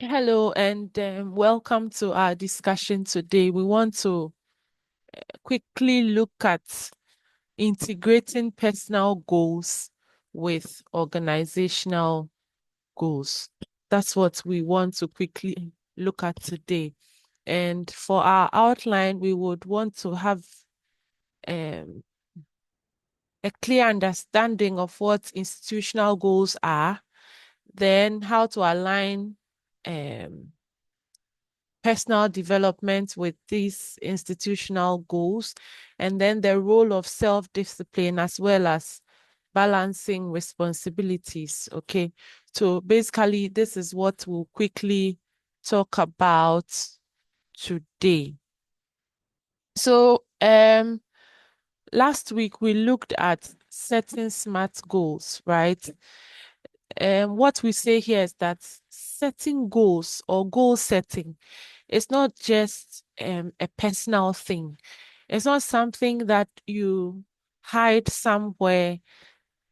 Hello and welcome to our discussion today. We want to quickly look at integrating personal goals with organizational goals. That's what we want to quickly look at today. And for our outline, we would want to have um, a clear understanding of what institutional goals are, then how to align um, personal development with these institutional goals, and then the role of self-discipline as well as balancing responsibilities. Okay, so basically, this is what we'll quickly talk about today. So, last week we looked at setting smart goals, right? What we say here is that setting goals or goal setting, it's not just a personal thing. It's not something that you hide somewhere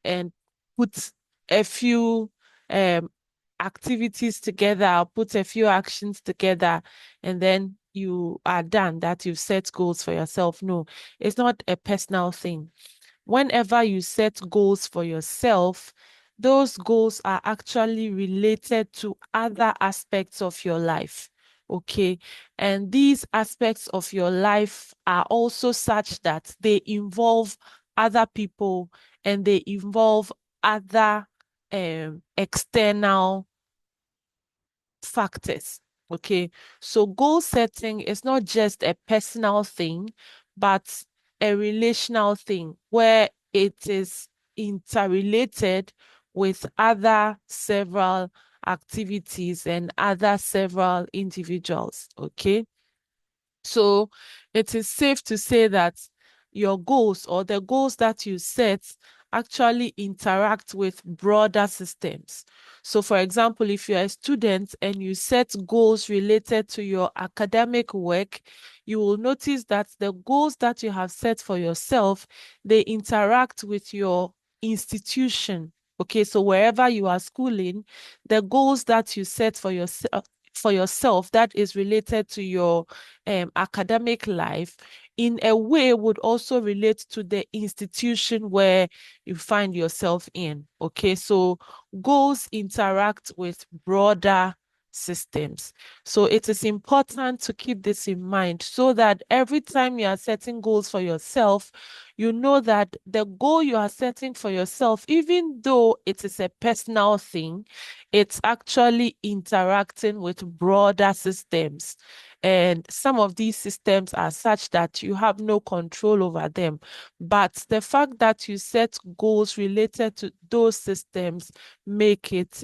and put a few um, activities together, or put a few actions together, and then you are done, that you've set goals for yourself. No, it's not a personal thing. Whenever you set goals for yourself, those goals are actually related to other aspects of your life. Okay. And these aspects of your life are also such that they involve other people and they involve other external factors. Okay. So goal setting is not just a personal thing, but a relational thing where it is interrelated with other several activities and other several individuals. Okay. So it is safe to say that your goals or the goals that you set actually interact with broader systems. So, for example, if you're a student and you set goals related to your academic work, you will notice that the goals that you have set for yourself, they interact with your institution. Okay, so wherever you are schooling, the goals that you set for yourself that is related to your academic life in a way would also relate to the institution where you find yourself in. Okay, so goals interact with broader systems. So it is important to keep this in mind so that every time you are setting goals for yourself, you know that the goal you are setting for yourself, even though it is a personal thing, it's actually interacting with broader systems. And some of these systems are such that you have no control over them. But the fact that you set goals related to those systems make it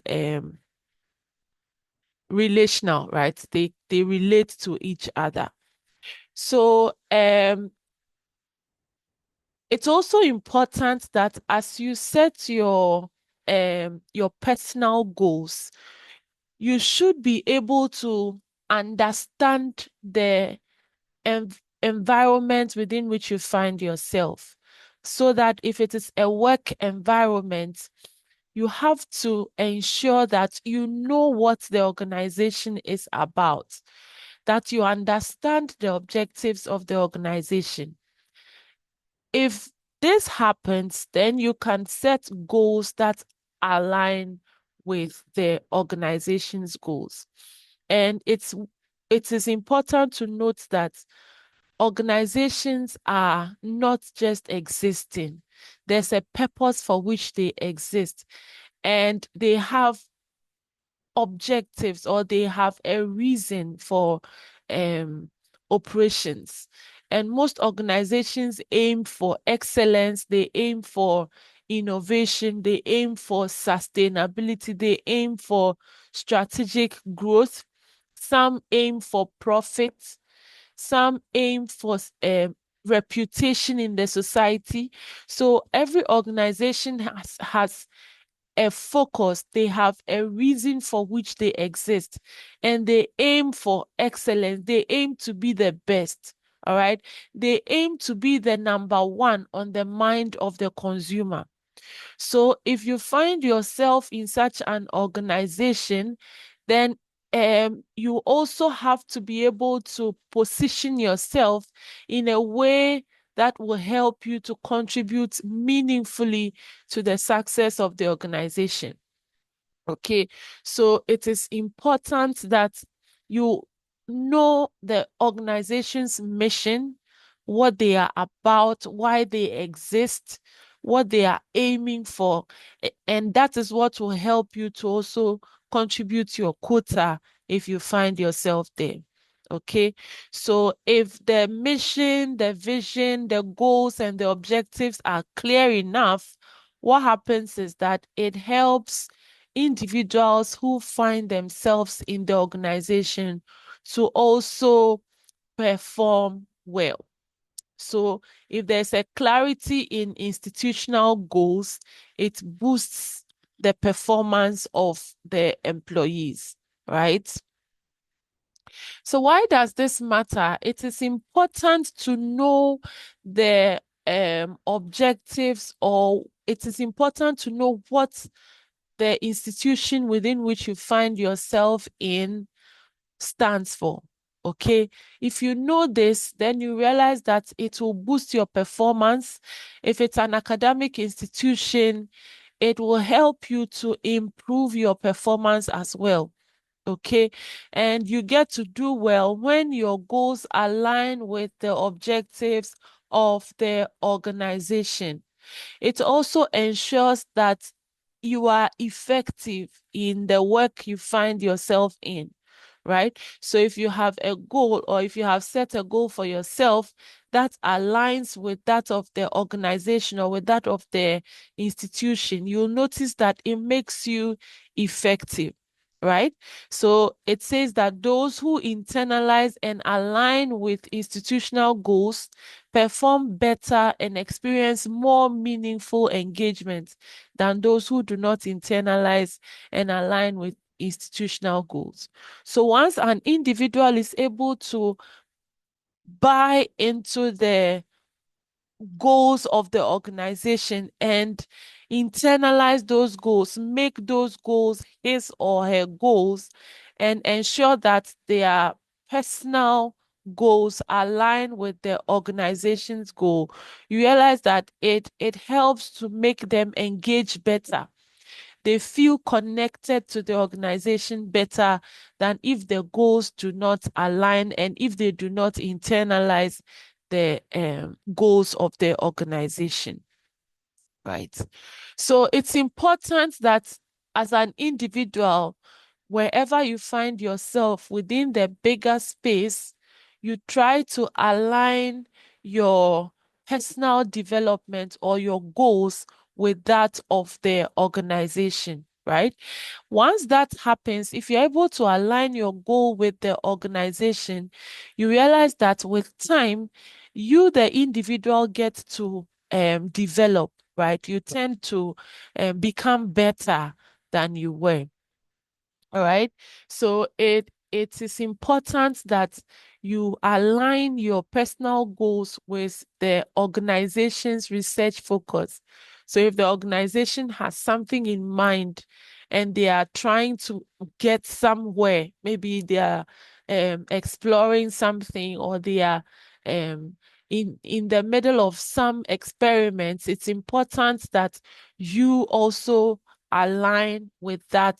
relational, right? They relate to each other. So it's also important that as you set your personal goals, you should be able to understand the environment within which you find yourself. So that if it is a work environment, you have to ensure that you know what the organization is about, that you understand the objectives of the organization. If this happens, then you can set goals that align with the organization's goals. And it is important to note that organizations are not just existing. There's a purpose for which they exist, and they have objectives or they have a reason for operations. And most organizations aim for excellence, they aim for innovation, they aim for sustainability, they aim for strategic growth. Some aim for profit, some aim for reputation in the society. So every organization has a focus, they have a reason for which they exist, and they aim for excellence. They aim to be the best. All right. They aim to be the number one on the mind of the consumer. So if you find yourself in such an organization, then you also have to be able to position yourself in a way that will help you to contribute meaningfully to the success of the organization. Okay, so it is important that you know the organization's mission, what they are about, why they exist, what they are aiming for, and that is what will help you to also contribute your quota if you find yourself there. Okay, so if the mission, the vision, the goals, and the objectives are clear enough, what happens is that it helps individuals who find themselves in the organization to also perform well. So if there's a clarity in institutional goals, it boosts the performance of the employees, right? So why does this matter? It is important to know the objectives, or it is important to know what the institution within which you find yourself in stands for. Okay, if you know this, then you realize that it will boost your performance. If it's an academic institution, it will help you to improve your performance as well. Okay, and you get to do well when your goals align with the objectives of the organization. It also ensures that you are effective in the work you find yourself in, right? So if you have a goal, or if you have set a goal for yourself that aligns with that of the organization or with that of the institution, you'll notice that it makes you effective. Right? So it says that those who internalize and align with institutional goals perform better and experience more meaningful engagement than those who do not internalize and align with institutional goals. So once an individual is able to buy into the goals of the organization and internalize those goals, make those goals his or her goals, and ensure that their personal goals align with the organization's goal, you realize that it helps to make them engage better. They feel connected to the organization better than if the goals do not align and if they do not internalize the goals of the organization, right? So it's important that as an individual, wherever you find yourself within the bigger space, you try to align your personal development or your goals with that of the organization, right? Once that happens, if you're able to align your goal with the organization, you realize that with time, you, the individual, get to develop, right? You tend to become better than you were. All right. So it is important that you align your personal goals with the organization's research focus. So if the organization has something in mind and they are trying to get somewhere, maybe they are exploring something, or they are in the middle of some experiments, it's important that you also align with that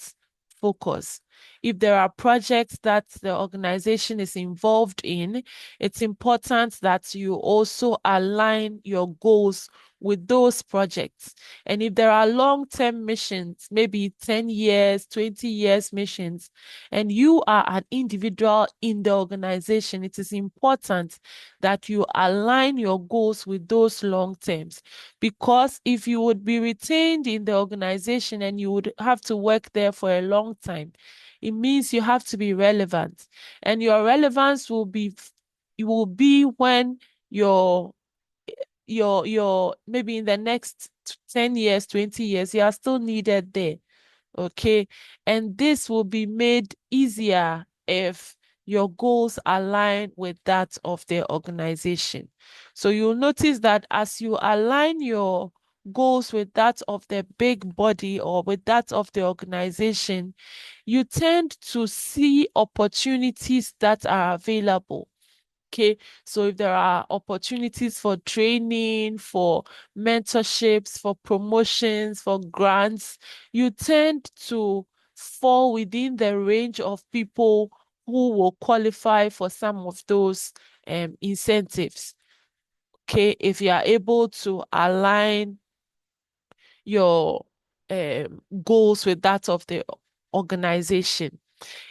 focus. If there are projects that the organization is involved in, it's important that you also align your goals with those projects. And if there are long-term missions, maybe 10 years, 20 years missions, and you are an individual in the organization, it is important that you align your goals with those long terms. Because if you would be retained in the organization and you would have to work there for a long time, it means you have to be relevant. And your relevance will be when your maybe in the next 10 years, 20 years, you are still needed there. Okay. And this will be made easier if your goals align with that of the organization. So you'll notice that as you align your goals with that of the big body or with that of the organization, you tend to see opportunities that are available. Okay, so if there are opportunities for training, for mentorships, for promotions, for grants, you tend to fall within the range of people who will qualify for some of those incentives. Okay, if you are able to align your goals with that of the organization.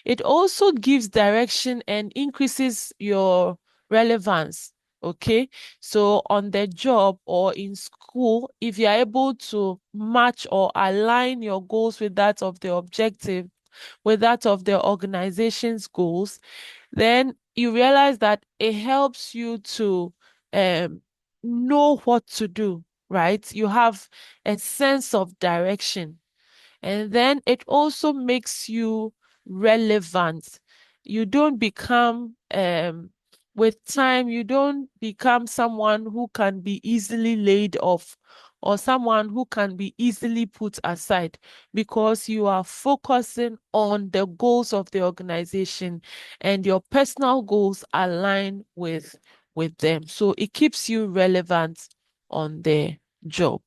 It also gives direction and increases your relevance. Okay, so on the job or in school, if you're able to match or align your goals with that of the objective, with that of the organization's goals, then you realize that it helps you to um, know what to do, right? You have a sense of direction. And then it also makes you relevant. You don't become, with time, you don't become someone who can be easily laid off or someone who can be easily put aside because you are focusing on the goals of the organization and your personal goals align with them. So it keeps you relevant on the job.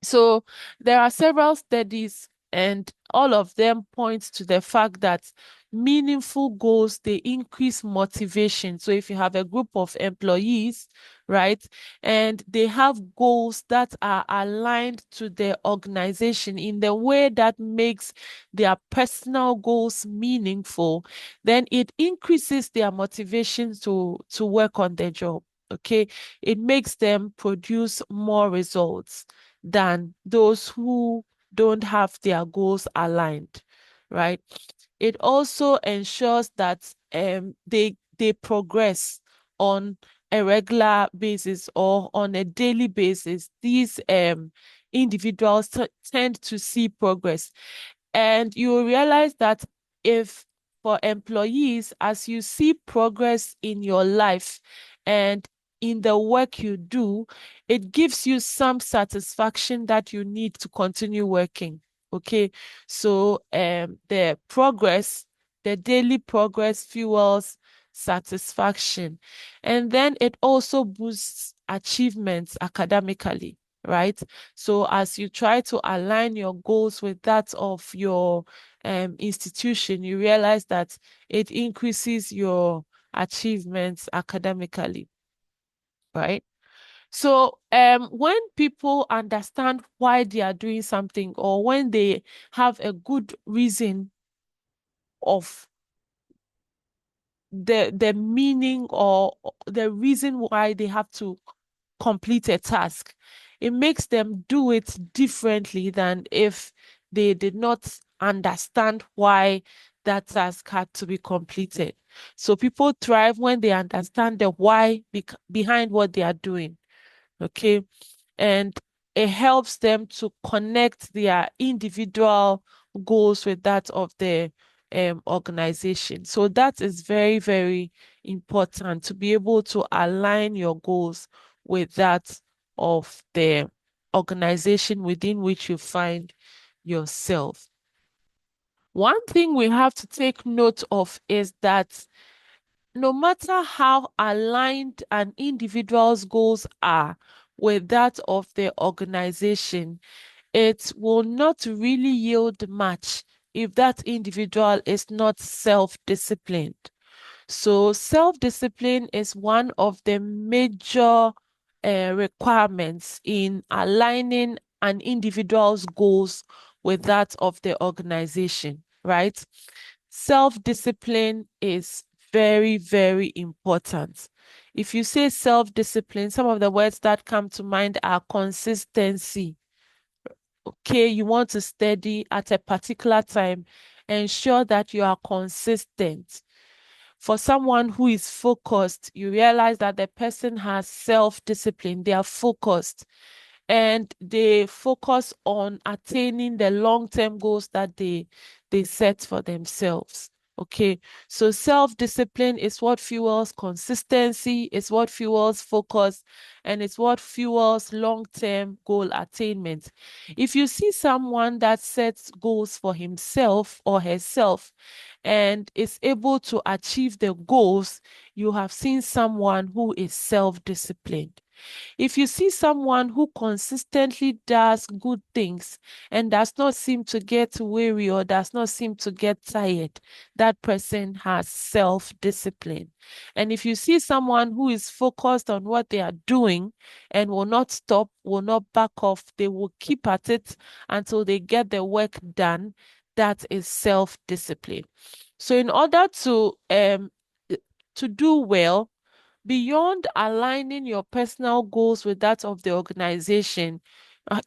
So there are several studies, and all of them point to the fact that meaningful goals they increase motivation. So if you have a group of employees, right, and they have goals that are aligned to the organization in the way that makes their personal goals meaningful, then it increases their motivation to work on their job. Okay, it makes them produce more results than those who don't have their goals aligned, right? It also ensures that they progress on a regular basis or on a daily basis. These individuals tend to see progress. And you will realize that if for employees, as you see progress in your life and in the work you do, it gives you some satisfaction that you need to continue working. Okay. So the daily progress fuels satisfaction. And then it also boosts achievements academically, right? So as you try to align your goals with that of your institution, you realize that it increases your achievements academically, right? So when people understand why they are doing something or when they have a good reason of the meaning or the reason why they have to complete a task, it makes them do it differently than if they did not understand why that task had to be completed. So people thrive when they understand the why behind what they are doing. Okay. And it helps them to connect their individual goals with that of the organization. So that is very, very important to be able to align your goals with that of the organization within which you find yourself. One thing we have to take note of is that no matter how aligned an individual's goals are with that of the organization, it will not really yield much if that individual is not self-disciplined. So self-discipline is one of the major requirements in aligning an individual's goals with that of the organization, right? Self-discipline is very, very important. If you say self-discipline, some of the words that come to mind are consistency. Okay, you want to study at a particular time, ensure that you are consistent. For someone who is focused, you realize that the person has self-discipline, they are focused, and they focus on attaining the long-term goals that they set for themselves. Okay, so self-discipline is what fuels consistency, it's what fuels focus, and it's what fuels long-term goal attainment. If you see someone that sets goals for himself or herself and is able to achieve the goals, you have seen someone who is self-disciplined. If you see someone who consistently does good things and does not seem to get weary or does not seem to get tired, that person has self-discipline. And if you see someone who is focused on what they are doing and will not stop, will not back off, they will keep at it until they get the work done, that is self-discipline. So in order to do well, beyond aligning your personal goals with that of the organization,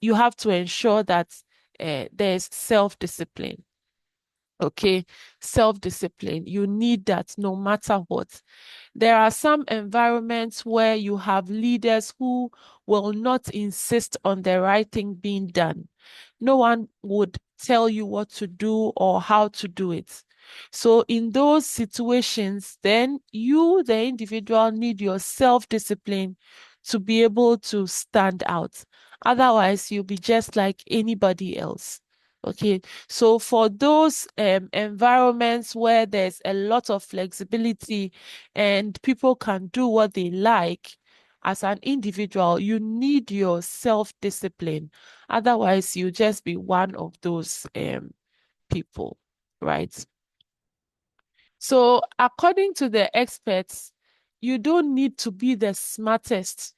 you have to ensure that there's self-discipline. Okay, self-discipline. You need that no matter what. There are some environments where you have leaders who will not insist on the right thing being done. No one would tell you what to do or how to do it. So in those situations, then you, the individual, need your self-discipline to be able to stand out. Otherwise, you'll be just like anybody else. Okay, so for those environments where there's a lot of flexibility and people can do what they like, as an individual, you need your self-discipline. Otherwise, you just be one of those people, right? So, according to the experts, you don't need to be the smartest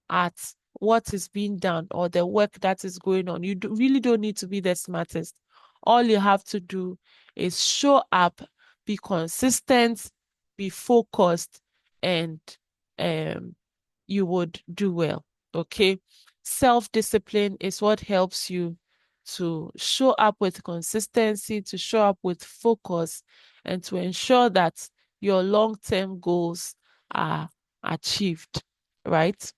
at what is being done or the work that is going on. You really don't need to be the smartest. All you have to do is show up, be consistent, be focused, and you would do well. Okay. Self-discipline is what helps you to show up with consistency, to show up with focus, and to ensure that your long-term goals are achieved, right?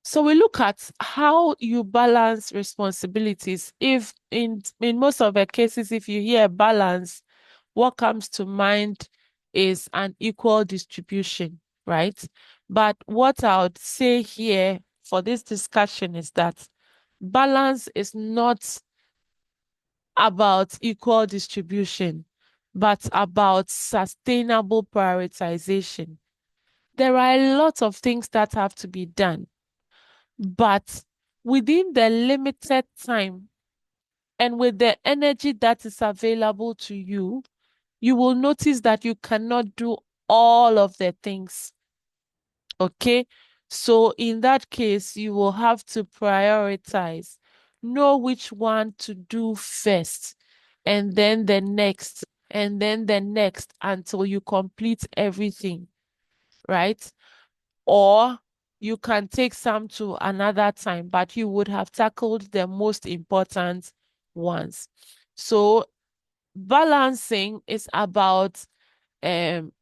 So we look at how you balance responsibilities. If in most of the cases, if you hear balance, what comes to mind is an equal distribution, right? But what I would say here for this discussion is that balance is not about equal distribution, but about sustainable prioritization. There are a lot of things that have to be done, but within the limited time and with the energy that is available to you, you will notice that you cannot do all of the things. Okay. So in that case, you will have to prioritize, know which one to do first, and then the next, and then the next until you complete everything, right? Or you can take some to another time, but you would have tackled the most important ones. So balancing is about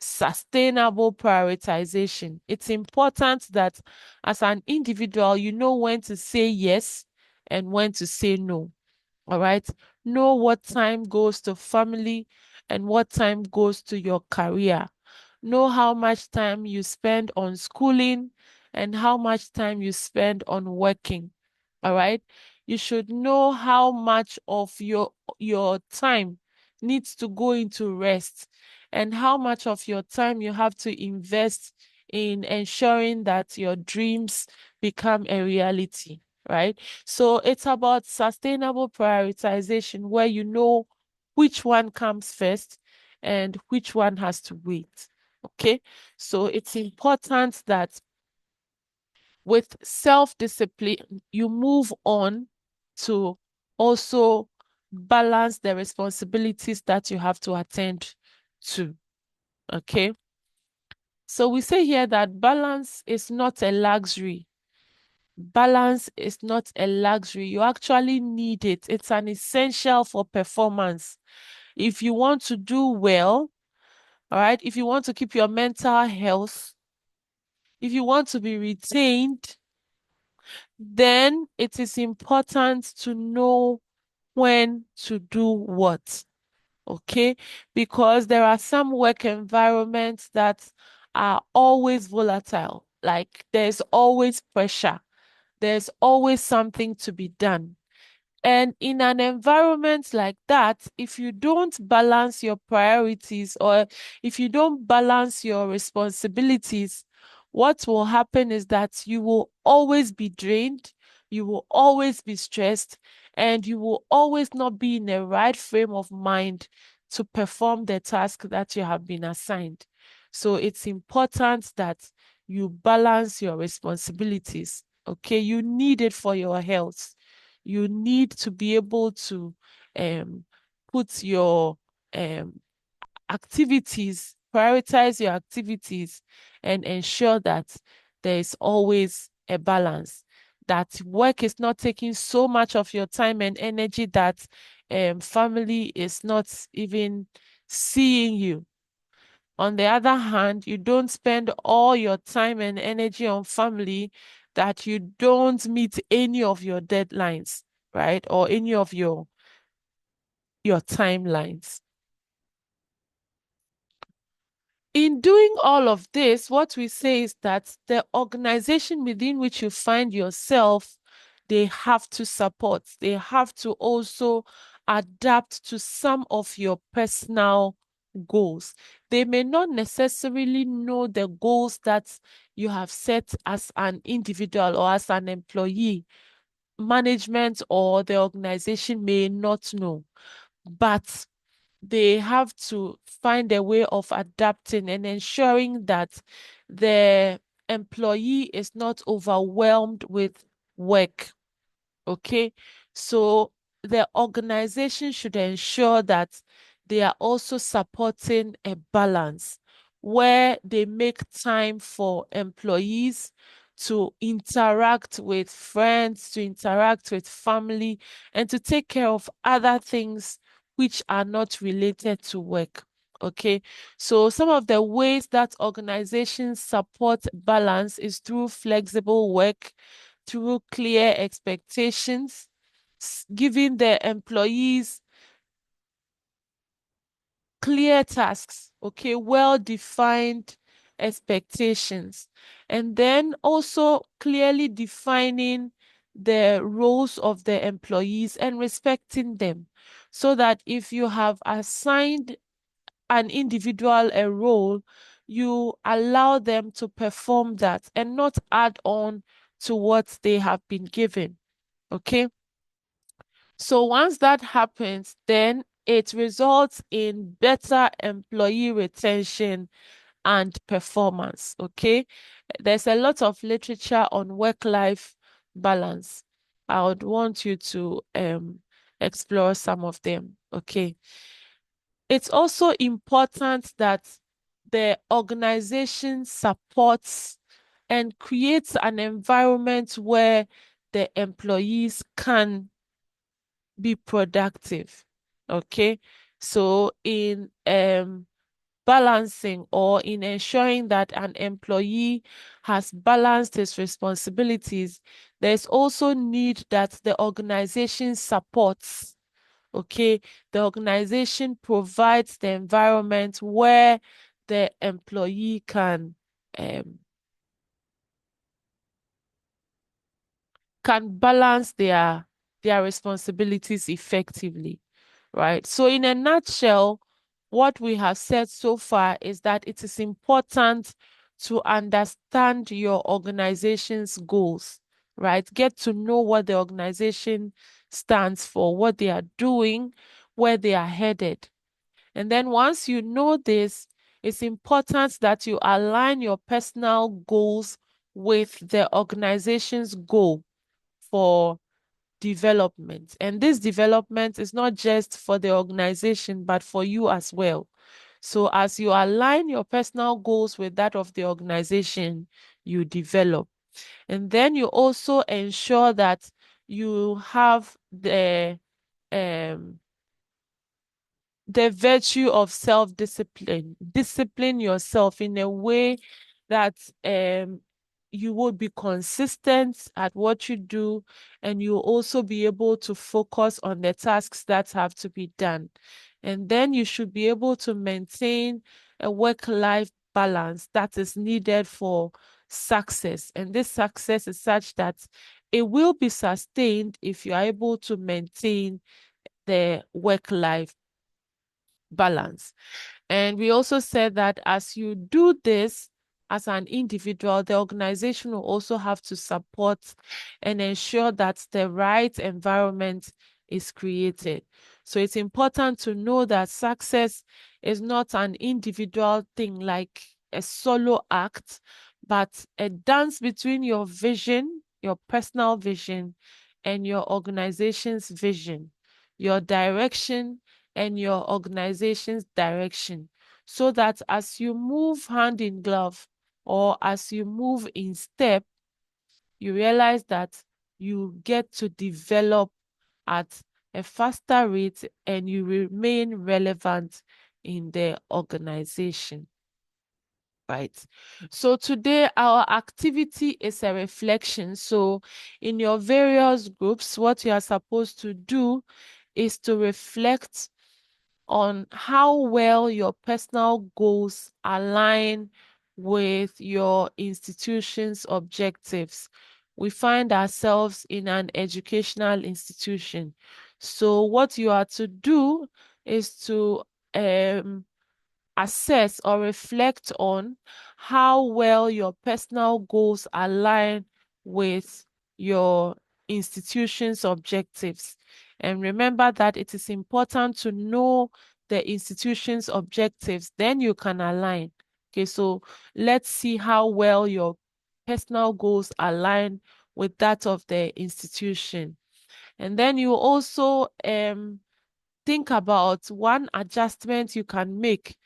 sustainable prioritization. It's important that as an individual, you know when to say yes and when to say no. All right. Know what time goes to family and what time goes to your career. Know how much time you spend on schooling and how much time you spend on working. All right. You should know how much of your time needs to go into rest and how much of your time you have to invest in ensuring that your dreams become a reality, right? So it's about sustainable prioritization where you know which one comes first and which one has to wait. Okay, so it's important that with self-discipline, you move on to also balance the responsibilities that you have to attend to. Okay, so we say here that balance is not a luxury. Balance is not a luxury. You actually need it. It's an essential for performance. If you want to do well, all right, if you want to keep your mental health, if you want to be retained, then it is important to know when to do what. Okay, because there are some work environments that are always volatile, like there's always pressure, there's always something to be done. And in an environment like that, if you don't balance your priorities or if you don't balance your responsibilities, what will happen is that you will always be drained, you will always be stressed, and you will always not be in the right frame of mind to perform the task that you have been assigned. So it's important that you balance your responsibilities. Okay, you need it for your health. You need to be able to um, put your um, activities, prioritize your activities, and ensure that there is always a balance. That work is not taking so much of your time and energy that family is not even seeing you. On the other hand, you don't spend all your time and energy on family, that you don't meet any of your deadlines, right? Or any of your timelines. In doing all of this, what we say is that the organization within which you find yourself, they have to support, they have to also adapt to some of your personal goals. They may not necessarily know the goals that you have set as an individual or as an employee. Management or the organization may not know, but they have to find a way of adapting and ensuring that the employee is not overwhelmed with work. Okay, so the organization should ensure that they are also supporting a balance where they make time for employees to interact with friends, to interact with family, and to take care of other things which are not related to work. Okay, so some of the ways that organizations support balance is through flexible work, through clear expectations, giving the employees clear tasks, okay, well-defined expectations, and then also clearly defining the roles of the employees and respecting them, so that if you have assigned an individual a role, you allow them to perform that and not add on to what they have been given. Okay. So once that happens, then it results in better employee retention and performance. Okay. There's a lot of literature on work-life balance. I would want you to explore some of them. Okay. It's also important that the organization supports and creates an environment where the employees can be productive. Okay. So in balancing or in ensuring that an employee has balanced his responsibilities, there's also need that the organization supports. Okay, the organization provides the environment where the employee um, can balance their responsibilities effectively, right? So in a nutshell, what we have said so far is that it is important to understand your organization's goals, right? Get to know what the organization stands for, what they are doing, where they are headed. And then once you know this, it's important that you align your personal goals with the organization's goal for development. And this development is not just for the organization, but for you as well. So as you align your personal goals with that of the organization, you develop. And then you also ensure that you have um the virtue of self-discipline. Discipline yourself in a way that you would be consistent at what you do, and you'll also be able to focus on the tasks that have to be done. And then you should be able to maintain a work-life balance that is needed for success. And this success is such that it will be sustained if you are able to maintain the work-life balance. And we also said that as you do this as an individual, the organization will also have to support and ensure that the right environment is created. So it's important to know that success is not an individual thing like a solo act, but a dance between your vision, your personal vision, and your organization's vision, your direction, and your organization's direction, so that as you move hand in glove or as you move in step, you realize that you get to develop at a faster rate and you remain relevant in the organization. Right. So today our activity is a reflection. So in your various groups, what you are supposed to do is to reflect on how well your personal goals align with your institution's objectives. We find ourselves in an educational institution. So what you are to do is to assess or reflect on how well your personal goals align with your institution's objectives. And remember that it is important to know the institution's objectives, then you can align. Okay, so let's see how well your personal goals align with that of the institution. And then you also think about one adjustment you can make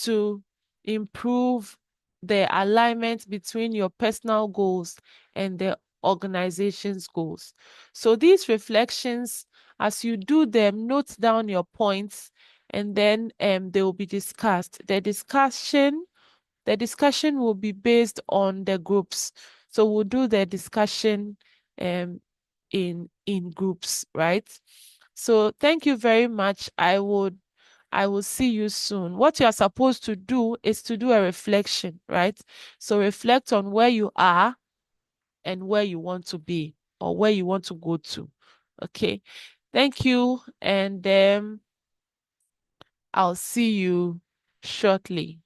to improve the alignment between your personal goals and the organization's goals. So these reflections, as you do them, note down your points, and then they will be discussed. The discussion will be based on the groups. So we'll do the discussion in groups, right? So thank you very much. I will see you soon. What you are supposed to do is to do a reflection, right? So reflect on where you are and where you want to be or where you want to go to. Okay. Thank you. And I'll see you shortly.